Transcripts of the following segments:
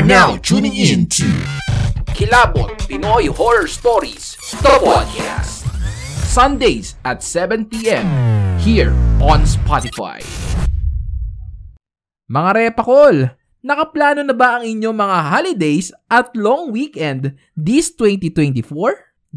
now tuning in to Kilabot Pinoy Horror Stories, the podcast. Sundays at 7 p.m. here on Spotify. Mga repakol, nakaplano na ba ang inyong mga holidays at long weekend this 2024?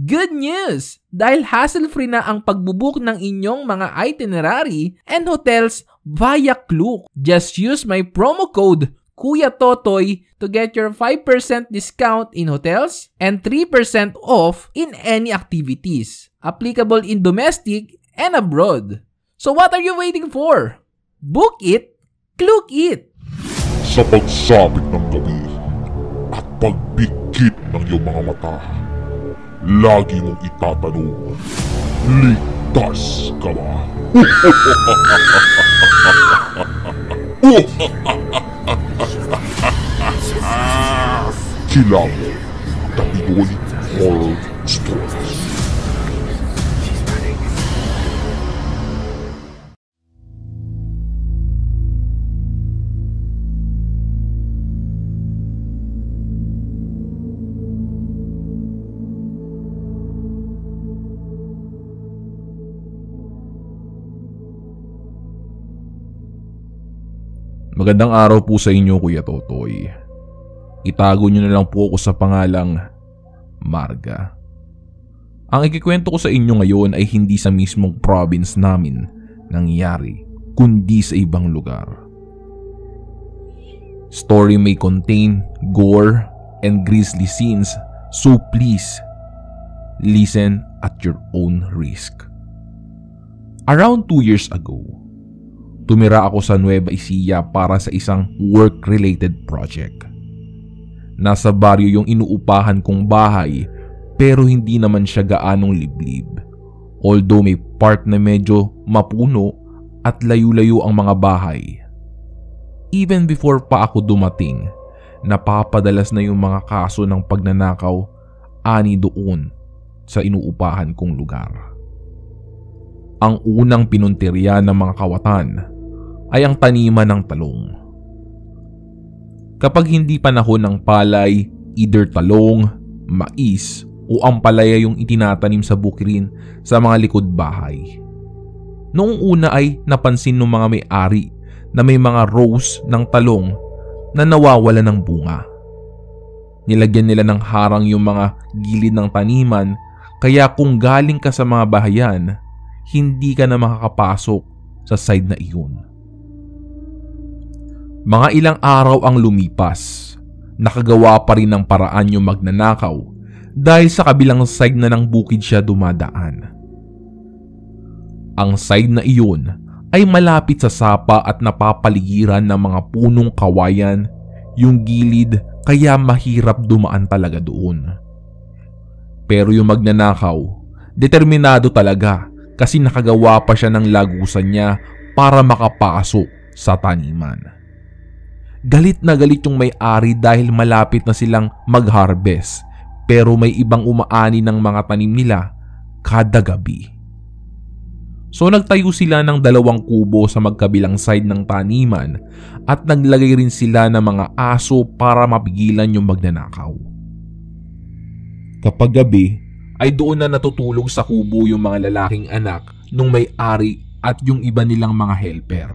Good news! Dahil hassle-free na ang pagbubook ng inyong mga itinerary and hotels via Klook. Just use my promo code Kuya Totoy to get your 5% discount in hotels and 3% off in any activities. Applicable in domestic and abroad. So what are you waiting for? Book it, Klook it! Sa pagsabit ng gabi at pagbigkit ng iyong mga mata, lagi mong itatanong, ligtas ka ba? Kilabot, the Pinoy Horror Stories. Magandang araw po sa inyo, Kuya Totoy. Itago nyo na lang po ako sa pangalang Marga. Ang ikikwento ko sa inyo ngayon ay hindi sa mismong province namin nangyari, kundi sa ibang lugar. Story may contain gore and grisly scenes, so please, listen at your own risk. Around 2 years ago, tumira ako sa Nueva Ecija para sa isang work-related project. Nasa baryo yung inuupahan kong bahay pero hindi naman siya gaanong liblib. Although may part na medyo mapuno at layo-layo ang mga bahay. Even before pa ako dumating, napapadalas na yung mga kaso ng pagnanakaw ani doon sa inuupahan kong lugar. Ang unang pinuntirya ng mga kawatan ay ang taniman ng talong. Kapag hindi panahon ng palay, either talong, mais o ampalaya yung itinatanim sa bukirin sa mga likod bahay. Noong una ay napansin ng mga may-ari na may mga rows ng talong na nawawala ng bunga. Nilagyan nila ng harang yung mga gilid ng taniman kaya kung galing ka sa mga bahayan, hindi ka na makakapasok sa side na iyon. Mga ilang araw ang lumipas, nakagawa pa rin ng paraan yung magnanakaw dahil sa kabilang side na ng bukid siya dumadaan. Ang side na iyon ay malapit sa sapa at napapaligiran ng mga punong kawayan yung gilid kaya mahirap dumaan talaga doon. Pero yung magnanakaw, determinado talaga kasi nakagawa pa siya ng lagusan niya para makapasok sa taniman. Galit na galit yung may-ari dahil malapit na silang mag-harvest pero may ibang umaani ng mga tanim nila kada gabi. So nagtayo sila ng 2 kubo sa magkabilang side ng taniman at naglagay rin sila ng mga aso para mapigilan yung magnanakaw. Kapag gabi ay doon na natutulog sa kubo yung mga lalaking anak nung may-ari at yung iba nilang mga helper.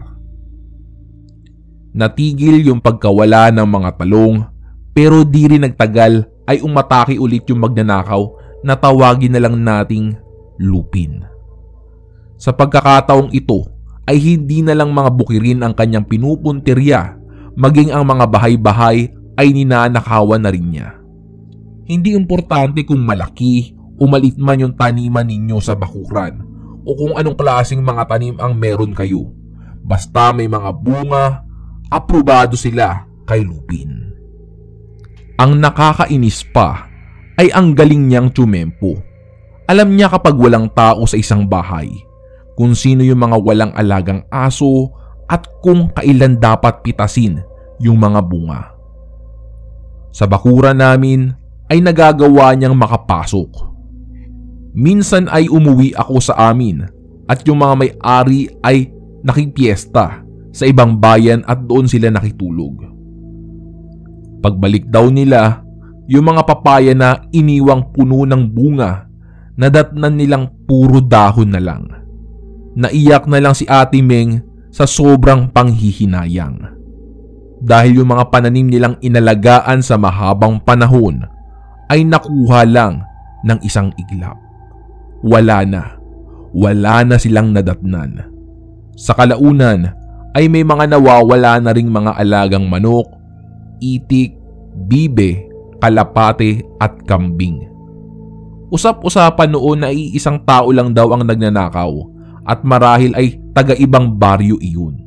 Natigil yung pagkawala ng mga talong pero di rin nagtagal ay umatake ulit yung magnanakaw na tawagin na lang nating lupin. Sa pagkakataong ito ay hindi na lang mga bukirin ang kanyang pinupuntirya, maging ang mga bahay-bahay ay ninanakawan na rin niya. Hindi importante kung malaki o maliit man yung taniman ninyo sa bakuran o kung anong klaseng mga tanim ang meron kayo. Basta may mga bunga, aprobado sila kay lupin. Ang nakakainis pa ay ang galing niyang tsumempo. Alam niya kapag walang tao sa isang bahay, kung sino yung mga walang alagang aso at kung kailan dapat pitasin yung mga bunga. Sa bakuran namin ay nagagawa niyang makapasok. Minsan ay umuwi ako sa amin at yung mga may-ari ay nakipiesta sa ibang bayan at doon sila nakitulog. Pagbalik daw nila, yung mga papaya na iniwang puno ng bunga, nadatnan nilang puro dahon na lang. Naiyak na lang si Ate Meng sa sobrang panghihinayang. Dahil yung mga pananim nilang inalagaan sa mahabang panahon ay nakuha lang ng isang iglap. Wala na silang nadatnan. Sa kalaunan ay may mga nawawala na ring mga alagang manok, itik, bibe, kalapate at kambing. Usap-usapan noon na iisang tao lang daw ang nagnanakaw at marahil ay taga-ibang baryo iyon.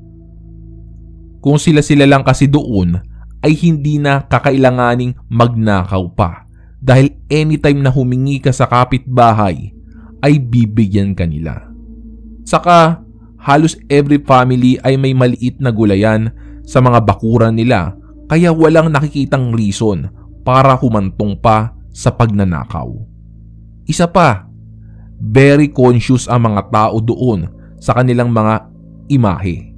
Kung sila-sila lang kasi doon ay hindi na kakailanganing magnakaw pa dahil anytime na humingi ka sa kapitbahay ay bibigyan ka nila. Saka halos every family ay may maliit na gulayan sa mga bakuran nila kaya walang nakikitang reason para humantong pa sa pagnanakaw. Isa pa, very conscious ang mga tao doon sa kanilang mga imahe.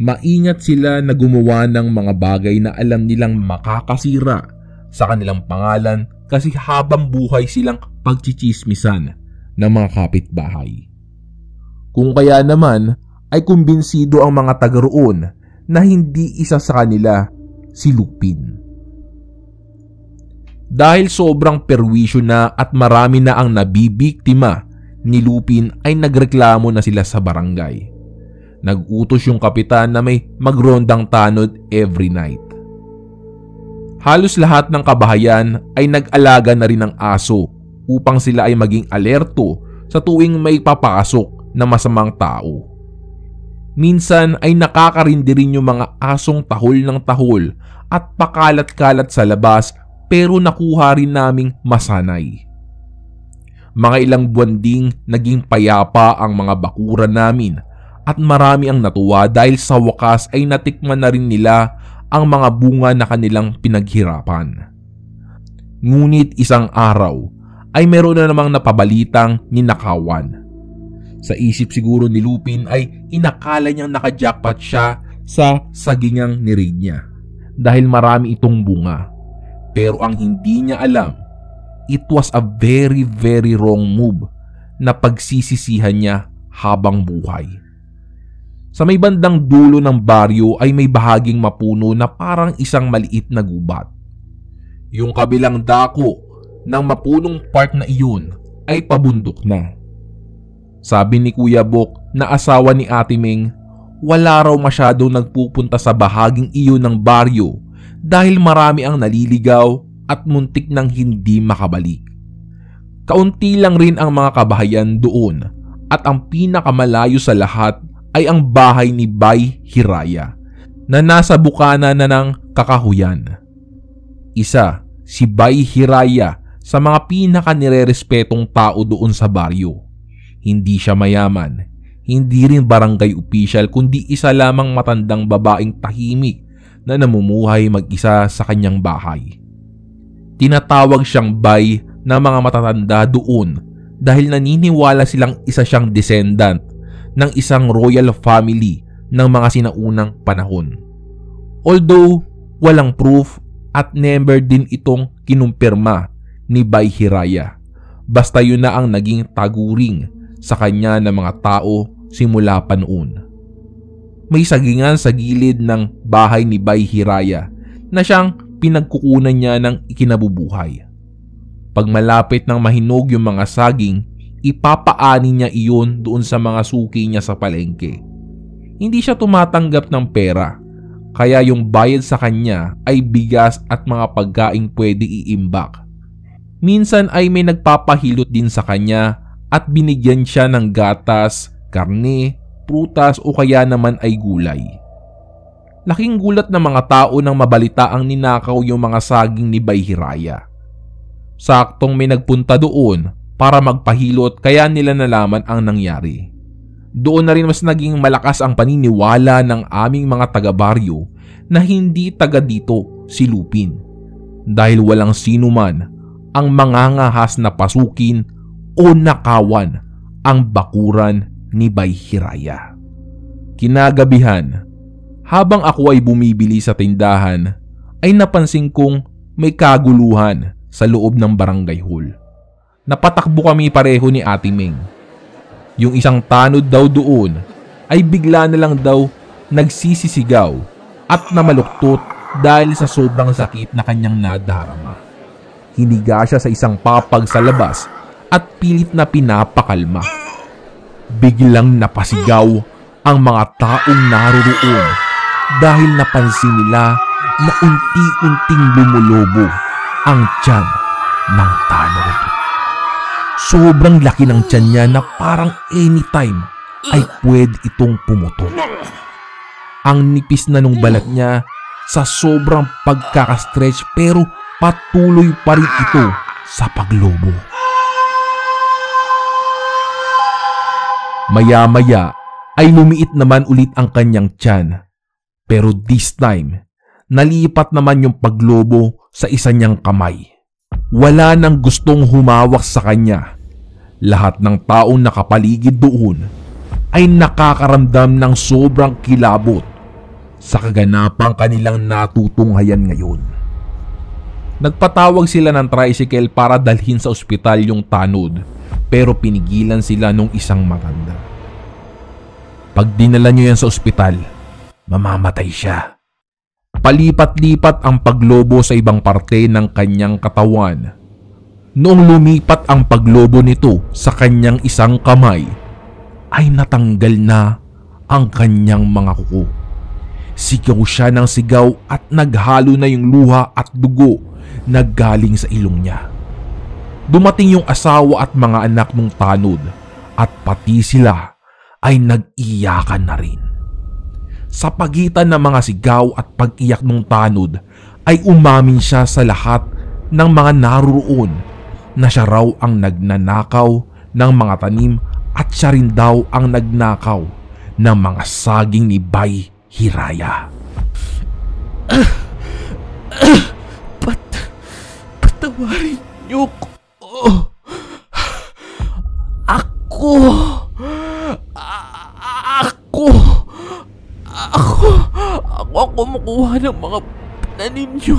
Maingat sila na gumawa ng mga bagay na alam nilang makakasira sa kanilang pangalan kasi habang buhay silang pagchichismisan ng mga kapitbahay. Kung kaya naman ay kumbinsido ang mga taga roon na hindi isa sa kanila si Lupin. Dahil sobrang perwisyo na at marami na ang nabibiktima ni Lupin ay nagreklamo na sila sa barangay. Nag-utos yung kapitan na may magrondang tanod every night. Halos lahat ng kabahayan ay nag-alaga na rin ng aso upang sila ay maging alerto sa tuwing may papasok na masamang tao. Minsan ay nakakarindi rin yung mga asong tahol ng tahol at pakalat-kalat sa labas pero nakuha rin naming masanay. Mga ilang buwan ding naging payapa ang mga bakuran namin at marami ang natuwa dahil sa wakas ay natikman na rin nila ang mga bunga na kanilang pinaghirapan. Ngunit isang araw ay meron na namang napabalitang ninakawan. Sa isip siguro ni Lupin ay inakala niyang nakajackpot siya sa sagingang ni-raid niya dahil marami itong bunga. Pero ang hindi niya alam, it was a very very wrong move na pagsisisihan niya habang buhay. Sa may bandang dulo ng baryo ay may bahaging mapuno na parang isang maliit na gubat. Yung kabilang dako ng mapunong part na iyon ay pabundok na. Sabi ni Kuya Bok na asawa ni Ate Meng, wala raw masyadong nagpupunta sa bahaging iyon ng baryo dahil marami ang naliligaw at muntik nang hindi makabalik. Kaunti lang rin ang mga kabahayan doon at ang pinakamalayo sa lahat ay ang bahay ni Bay Hiraya na nasa bukana na ng kakahuyan. Isa si Bay Hiraya sa mga pinaka-nirerespetong tao doon sa baryo. Hindi siya mayaman, hindi rin barangay official kundi isa lamang matandang babaeng tahimik na namumuhay mag-isa sa kanyang bahay. Tinatawag siyang Bay ng mga matatanda doon dahil naniniwala silang isa siyang descendant ng isang royal family ng mga sinaunang panahon. Although walang proof at never din itong kinumpirma ni Bay Hiraya. Basta yun na ang naging taguring sa kanya ng mga tao simula pa noon. May sagingan sa gilid ng bahay ni Bay Hiraya na siyang pinagkukunan niya ng ikinabubuhay. Pag malapit ng mahinog yung mga saging, ipapaani niya iyon doon sa mga suki niya sa palengke. Hindi siya tumatanggap ng pera, kaya yung bayad sa kanya ay bigas at mga pagkaing pwede iimbak. Minsan ay may nagpapahilot din sa kanya at binigyan siya ng gatas, karne, prutas o kaya naman ay gulay. Laking gulat ng mga tao nang mabalita ang ninakaw yung mga saging ni Bay Hiraya. Saktong may nagpunta doon para magpahilot kaya nila nalaman ang nangyari. Doon na rin mas naging malakas ang paniniwala ng aming mga taga-baryo na hindi taga dito si Lupin dahil walang sino man ang mangangahas na pasukin o nakawan ang bakuran ni Bay Hiraya. Kinagabihan, habang ako ay bumibili sa tindahan, ay napansin kong may kaguluhan sa loob ng barangay hall. Napatakbo kami pareho ni Ate Meng. Yung isang tanod daw doon ay bigla na lang daw nagsisisigaw at namaluktot dahil sa sobrang sakit na kanyang nadarama. Hiniga siya sa isang papag sa labas at pilit na pinapakalma. Biglang napasigaw ang mga taong naroroon dahil napansin nila na unti-unting lumulobo ang tiyan ng tanod. Sobrang laki ng tiyan niya na parang anytime ay pwede itong pumutok. Ang nipis na nung balat niya sa sobrang pagkakastretch pero patuloy pa rin ito sa paglobo. Maya-maya ay lumiit naman ulit ang kanyang tiyan. Pero this time, nalipat naman yung paglobo sa isa niyang kamay. Wala nang gustong humawak sa kanya. Lahat ng taong nakapaligid doon ay nakakaramdam ng sobrang kilabot sa kaganapang kanilang natutunghayan ngayon. Nagpatawag sila ng tricycle para dalhin sa ospital yung tanod, pero pinigilan sila nung isang matanda. Pag dinala nyo yan sa ospital, mamamatay siya. Palipat-lipat ang paglobo sa ibang parte ng kanyang katawan. Noong lumipat ang paglobo nito sa kanyang isang kamay, ay natanggal na ang kanyang mga kuko. Sigaw siya ng sigaw at naghalo na yung luha at dugo na galing sa ilong niya. Dumating yung asawa at mga anak ng tanod at pati sila ay nag-iyakan na rin. Sa pagitan ng mga sigaw at pag-iyak ng tanod ay umamin siya sa lahat ng mga naroroon na siya raw ang nagnanakaw ng mga tanim at siya rin daw ang nagnakaw ng mga saging ni Bay Hiraya. Patawarin niyo ko. Ako kumukuha ng mga tanim niyo.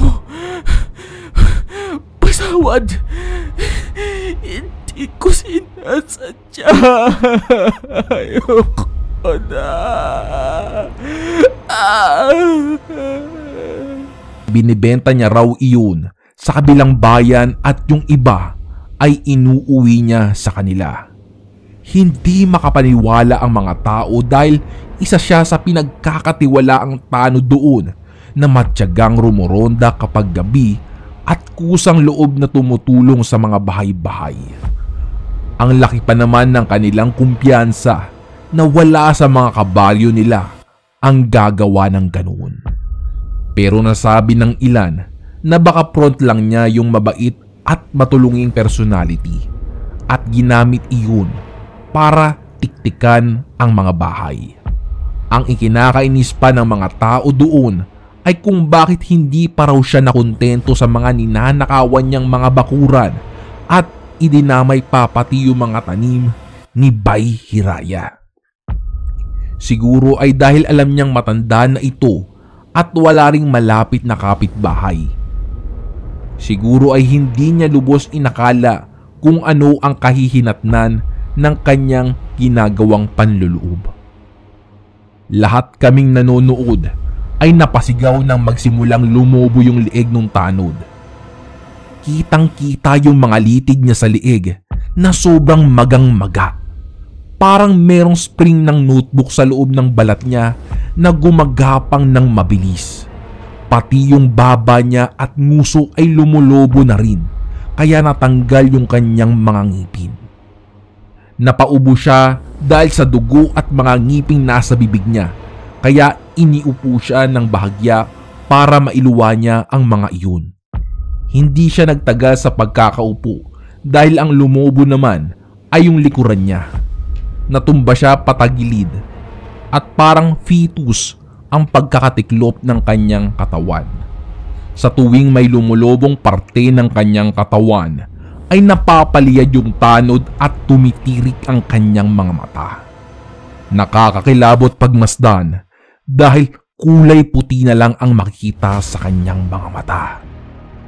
Pasawad. Hindi ko sinasadya. Ayoko na. Binibenta niya raw iyon sa kabilang bayan at yung iba ay inuuwi niya sa kanila. Hindi makapaniwala ang mga tao dahil isa siya sa pinagkakatiwalaang tanod doon na matyagang rumoronda kapag gabi at kusang loob na tumutulong sa mga bahay-bahay. Ang laki pa naman ng kanilang kumpiyansa na wala sa mga kabalyo nila ang gagawa ng ganoon. Pero nasabi ng ilan na baka front lang niya yung mabait at matulunging personality at ginamit iyon para tiktikan ang mga bahay. Ang ikinakainis pa ng mga tao doon ay kung bakit hindi pa raw siya nakontento sa mga ninanakawan niyang mga bakuran at idinamay pa pati yung mga tanim ni Bay Hiraya. Siguro ay dahil alam niyang matanda na ito at wala ring malapit na kapitbahay. Siguro ay hindi niya lubos inakala kung ano ang kahihinatnan ng kanyang ginagawang panluloob. Lahat kaming nanonood ay napasigaw nang magsimulang lumobo yung lieg ng tanod. Kitang-kita yung mga litig niya sa lieg na sobrang magang-maga. Parang merong spring ng notebook sa loob ng balat niya na gumagapang ng mabilis. Pati yung baba niya at nguso ay lumulobo na rin, kaya natanggal yung kanyang mga ngipin. Napaubo siya dahil sa dugo at mga ngiping nasa bibig niya, kaya iniupo siya ng bahagya para mailuwa niya ang mga iyon. Hindi siya nagtagal sa pagkakaupo dahil ang lumobo naman ay yung likuran niya. Natumba siya patagilid at parang fetus ang pagkakatiklop ng kanyang katawan. Sa tuwing may lumulobong parte ng kanyang katawan, ay napapaliyad yung tanod at tumitirik ang kanyang mga mata. Nakakakilabot pagmasdan dahil kulay puti na lang ang makikita sa kanyang mga mata.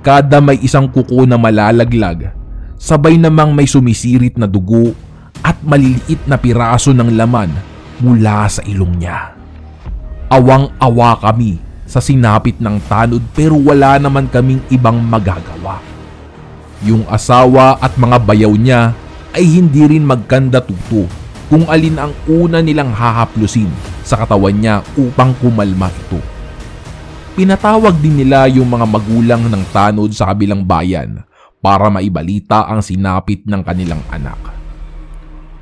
Kada may isang kuko na malalaglag, sabay namang may sumisirit na dugo at maliliit na piraso ng laman mula sa ilong niya. Awang-awa kami sa sinapit ng tanod pero wala naman kaming ibang magagawa. Yung asawa at mga bayaw niya ay hindi rin magkanda-tuto kung alin ang una nilang hahaplusin sa katawan niya upang kumalma ito. Pinatawag din nila yung mga magulang ng tanod sa kabilang bayan para maibalita ang sinapit ng kanilang anak.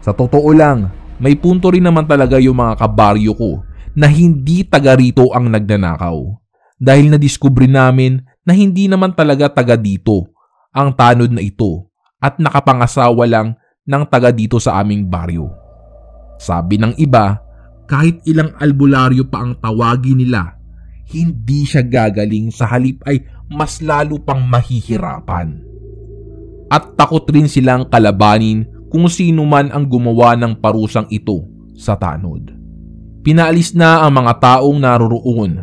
Sa totoo lang, may punto rin naman talaga yung mga kabaryo ko na hindi taga rito ang nagnanakaw dahil nadiskubre namin na hindi naman talaga taga dito ang tanod na ito at nakapangasawa lang ng taga dito sa aming baryo. Sabi ng iba, kahit ilang albularyo pa ang tawagin nila, hindi siya gagaling, sa halip ay mas lalo pang mahihirapan. At takot rin silang kalabanin kung sino man ang gumawa ng parusang ito sa tanod. Pinaalis na ang mga taong naroroon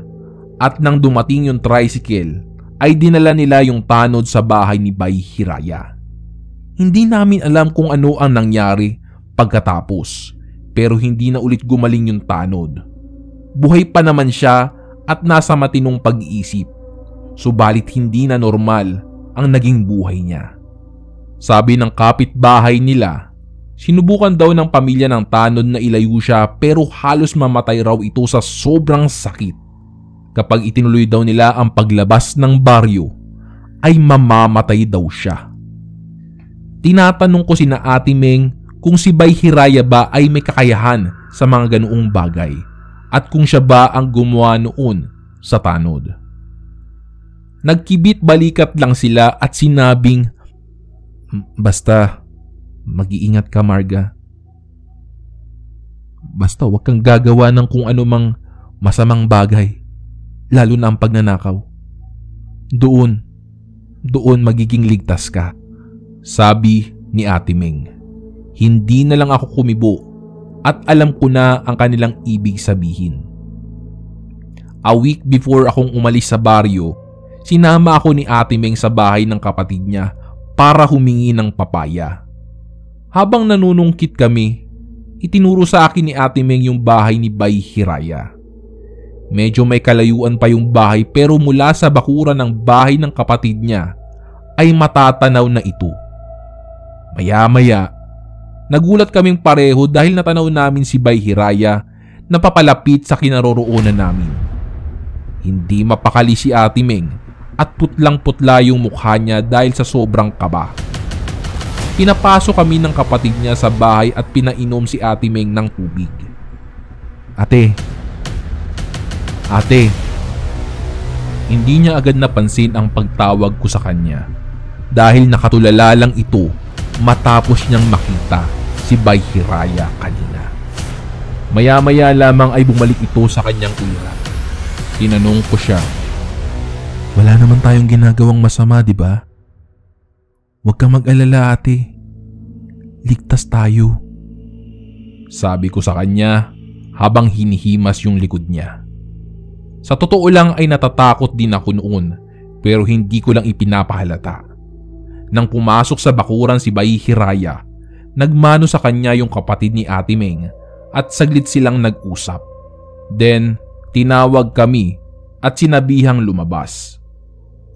at nang dumating yung tricycle ay dinala nila yung tanod sa bahay ni Bay Hiraya. Hindi namin alam kung ano ang nangyari pagkatapos pero hindi na ulit gumaling yung tanod. Buhay pa naman siya at nasa matinong pag-iisip, subalit hindi na normal ang naging buhay niya. Sabi ng kapitbahay nila, sinubukan daw ng pamilya ng tanod na ilayo siya pero halos mamatay raw ito sa sobrang sakit. Kapag itinuloy daw nila ang paglabas ng baryo, ay mamamatay daw siya. Tinatanong ko sina Ate Meng kung si Bay Hiraya ba ay may kakayahan sa mga ganoong bagay at kung siya ba ang gumawa noon sa tanod. Nagkibit balikat lang sila at sinabing, "Basta mag-iingat ka, Marga. Basta huwag kang gagawa ng kung ano mang masamang bagay, lalo na ang pagnanakaw. Doon magiging ligtas ka," sabi ni Ate Meng. Hindi na lang ako kumibo at alam ko na ang kanilang ibig sabihin. A week before akong umalis sa baryo, sinama ako ni Ate Meng sa bahay ng kapatid niya para humingi ng papaya. Habang nanunungkit kami, itinuro sa akin ni Ate Meng yung bahay ni Bay Hiraya. Medyo may kalayuan pa yung bahay pero mula sa bakuran ng bahay ng kapatid niya ay matatanaw na ito. Maya-maya, nagulat kaming pareho dahil natanaw namin si Bay Hiraya na papalapit sa kinaroroonan namin. Hindi mapakali si Ate Meng at putlang-putla yung mukha niya dahil sa sobrang kaba. Pinapasok kami ng kapatid niya sa bahay at pinainom si Ate Meng ng tubig. Ate, hindi niya agad napansin ang pagtawag ko sa kanya dahil nakatulala lang ito matapos niyang makita si Bay Hiraya kanina. Maya-maya lamang ay bumalik ito sa kanyang ura. Tinanong ko siya, "Wala naman tayong ginagawang masama, di ba? Huwag kang mag-alala, ate. Ligtas tayo," sabi ko sa kanya habang hinihimas yung likod niya. Sa totoo lang ay natatakot din ako noon pero hindi ko lang ipinapahalata. Nang pumasok sa bakuran si Bay Hiraya, nagmano sa kanya yung kapatid ni Ate Meng at saglit silang nag-usap. Then, tinawag kami at sinabihang lumabas.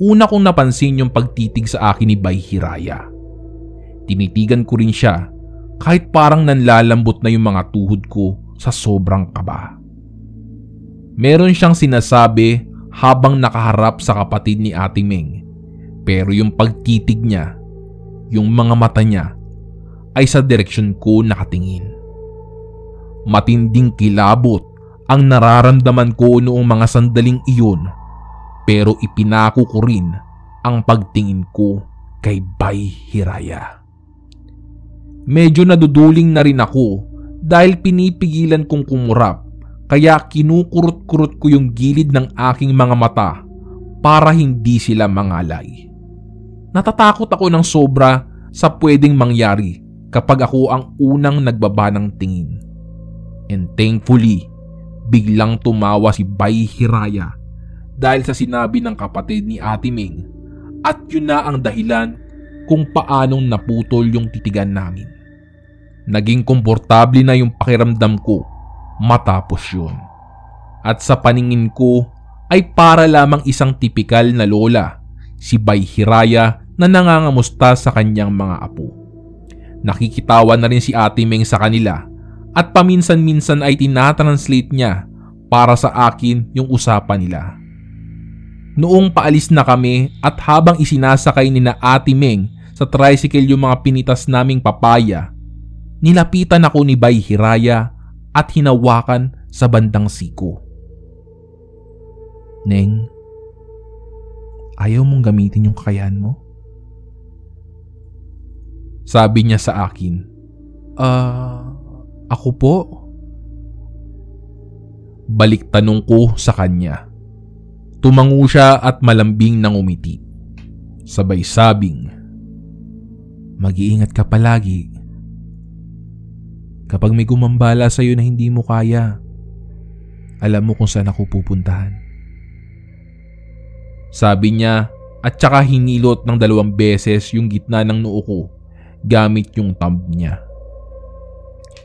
Una kong napansin yung pagtitig sa akin ni Bay Hiraya. Tinitigan ko rin siya kahit parang nanlalambot na yung mga tuhod ko sa sobrang kaba. Meron siyang sinasabi habang nakaharap sa kapatid ni Ate Meng. Pero yung pagtitig niya, yung mga mata niya, ay sa direksyon ko nakatingin. Matinding kilabot ang nararamdaman ko noong mga sandaling iyon, pero ipinako ko rin ang pagtingin ko kay Bay Hiraya. Medyo naduduling na rin ako dahil pinipigilan kong kumurap, kaya kinukurot-kurot ko yung gilid ng aking mga mata para hindi sila mangalay. Natatakot ako ng sobra sa pwedeng mangyari kapag ako ang unang nagbaba ng tingin. And thankfully, Biglang tumawa si Bay Hiraya dahil sa sinabi ng kapatid ni Ate Ming at yun na ang dahilan kung paanong naputol yung titigan namin. Naging komportable na yung pakiramdam ko matapos yun. At sa paningin ko ay para lamang isang tipikal na lola, si Bay Hiraya na nangangamusta sa kanyang mga apo. Nakikitawa na rin si Ate Ming sa kanila at paminsan-minsan ay tinatranslate niya para sa akin yung usapan nila. Noong paalis na kami at habang isinasakay ni na Ate Ming sa tricycle yung mga pinitas naming papaya, nilapitan ako ni Bay Hiraya at hinawakan sa bandang siko. Neng, ayaw mong gamitin yung kakayahan mo? Sabi niya sa akin, ako po? Balik tanong ko sa kanya. Tumango siya at malambing nang umiti. Sabay sabing, mag-iingat ka palagi. Kapag may gumambala sa'yo na hindi mo kaya, alam mo kung saan ako pupuntahan. Sabi niya at saka hinilot ng 2 beses yung gitna ng noo ko gamit yung thumb niya.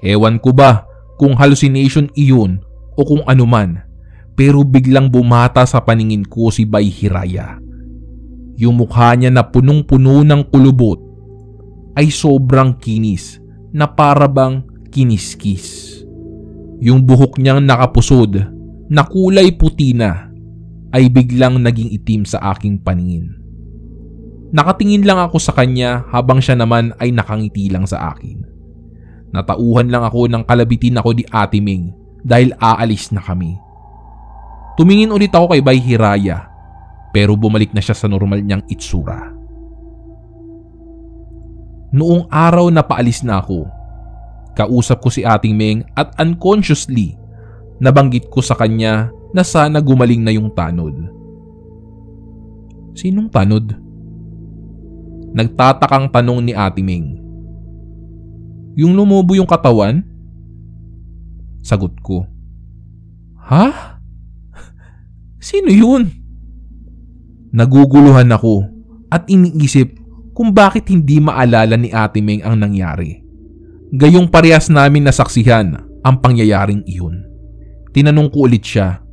Ewan ko ba kung hallucination iyon o kung anuman, pero biglang bumata sa paningin ko si Bay Hiraya. Yung mukha niya na punong-puno ng kulubot ay sobrang kinis na parabang kiniskis. Yung buhok niyang nakapusod na kulay puti na ay biglang naging itim sa aking paningin. Nakatingin lang ako sa kanya habang siya naman ay nakangiti lang sa akin. Natauhan lang ako ng kalabitin ako ni Ate Ming dahil aalis na kami. Tumingin ulit ako kay Bay Hiraya pero bumalik na siya sa normal niyang itsura. Noong araw na paalis na ako, kausap ko si Ate Ming at unconsciously nabanggit ko sa kanya na sana gumaling na yung tanod. Sinong tanod? Nagtatakang tanong ni Ate Ming. Yung lumubo yung katawan? Sagot ko. Ha? Sino yun? Naguguluhan ako at iniisip kung bakit hindi maalala ni Ate Ming ang nangyari. Gayong parehas namin nasaksihan ang pangyayaring iyon. Tinanong ko ulit siya.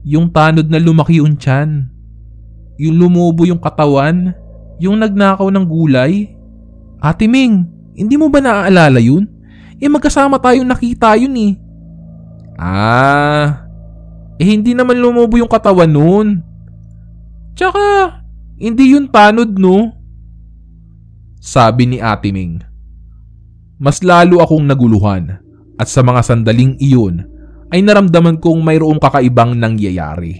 Yung tanod na lumaki yung tiyan? Yung lumubo yung katawan? Yung nagnakaw ng gulay? Ate Ming, hindi mo ba naaalala yun? Magkasama tayong nakita yun eh. Hindi naman lumubo yung katawan nun. Tsaka, hindi yun tanod no? Sabi ni Ate Ming. Mas lalo akong naguluhan at sa mga sandaling iyon ay naramdaman kong mayroong kakaibang nangyayari.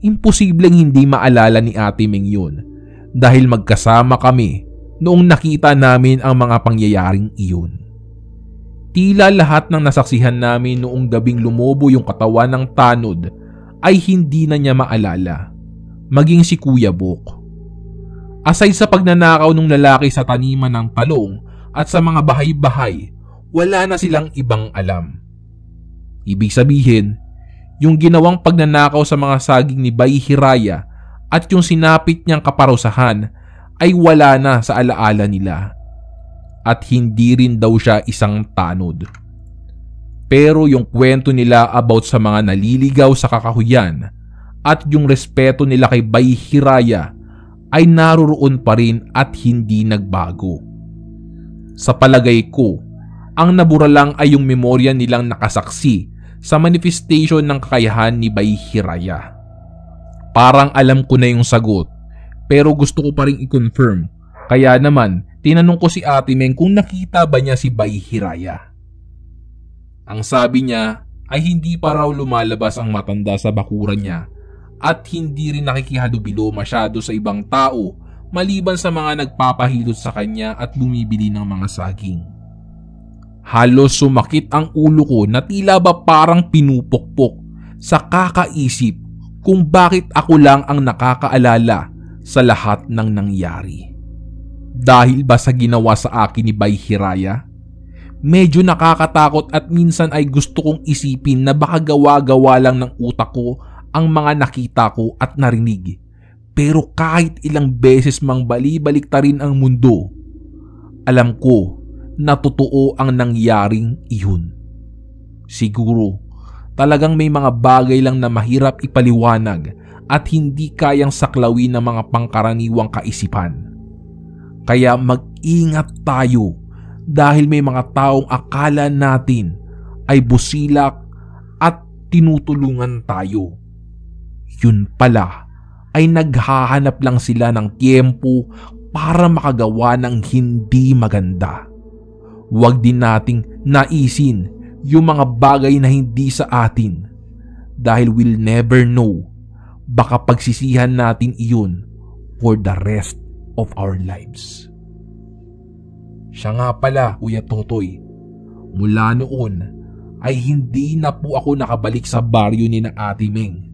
Imposibleng hindi maalala ni Ate Ming yun dahil magkasama kami noong nakita namin ang mga pangyayaring iyon. Tila lahat ng nasaksihan namin noong gabing lumobo yung katawan ng tanod ay hindi na niya maalala, maging si Kuya Bok. Aside sa pagnanakaw ng lalaki sa taniman ng talong at sa mga bahay-bahay, wala na silang ibang alam. Ibig sabihin, yung ginawang pagnanakaw sa mga saging ni Bay Hiraya at yung sinapit niyang kaparusahan ay wala na sa alaala nila. At hindi rin daw siya isang tanod. Pero yung kwento nila about sa mga naliligaw sa kakahuyan at yung respeto nila kay Bay Hiraya ay naroroon pa rin at hindi nagbago. Sa palagay ko, ang nabura lang ay yung memorya nilang nakasaksi sa manifestation ng kakayahan ni Bay Hiraya. Parang alam ko na yung sagot, pero gusto ko pa rin i-confirm. Kaya naman, tinanong ko si Ate Ming kung nakita ba niya si Bay Hiraya. Ang sabi niya ay hindi pa raw lumalabas ang matanda sa bakuran niya at hindi rin nakikihalubilo masyado sa ibang tao maliban sa mga nagpapahilot sa kanya at bumibili ng mga saging. Halos sumakit ang ulo ko na tila ba parang pinupokpok sa kakaisip kung bakit ako lang ang nakakaalala sa lahat ng nangyari. Dahil ba sa ginawa sa akin ni Bay Hiraya? Medyo nakakatakot at minsan ay gusto kong isipin na baka gawa-gawa lang ng utak ko ang mga nakita ko at narinig. Pero kahit ilang beses mang bali-baliktarin ang mundo, alam ko na totoo ang nangyaring iyon. Siguro, talagang may mga bagay lang na mahirap ipaliwanag at hindi kayang saklawin ng mga pangkaraniwang kaisipan. Kaya mag-ingat tayo dahil may mga taong akala natin ay busilak at tinutulungan tayo. Yun pala ay naghahanap lang sila ng tiempo para makagawa ng hindi maganda. Huwag din nating naisin yung mga bagay na hindi sa atin dahil we'll never know, baka pagsisihan natin iyon for the rest of our lives. Siya nga pala, Kuya Totoy. Mula noon ay hindi na po ako nakabalik sa baryo ni na Ate Meng.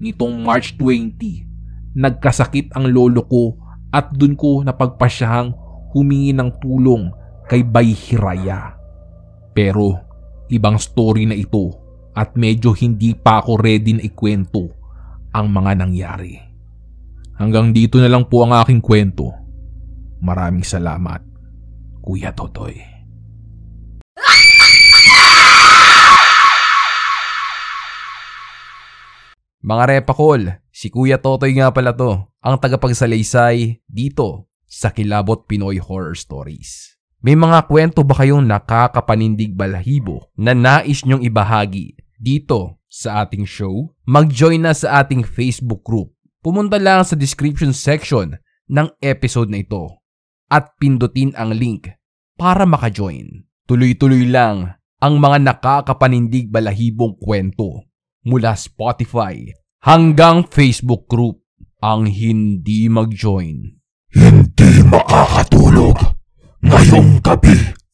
Nitong March 20, nagkasakit ang lolo ko at dun ko napagpasyahang humingi ng tulong kay Bay Hiraya. Pero ibang story na ito at medyo hindi pa ako ready na ikwento ang mga nangyari. Hanggang dito na lang po ang aking kwento. Maraming salamat, Kuya Totoy. Mga repakol, si Kuya Totoy nga pala to, ang tagapagsalaysay dito sa Kilabot Pinoy Horror Stories. May mga kwento ba kayong nakakapanindig balahibo na nais nyong ibahagi dito sa ating show? Mag-join na sa ating Facebook group. Pumunta lang sa description section ng episode na ito at pindutin ang link para maka-join. Tuloy-tuloy lang ang mga nakakapanindig balahibong kwento mula Spotify hanggang Facebook group. Ang hindi mag-join, Hindi makakatulog ngayong gabi.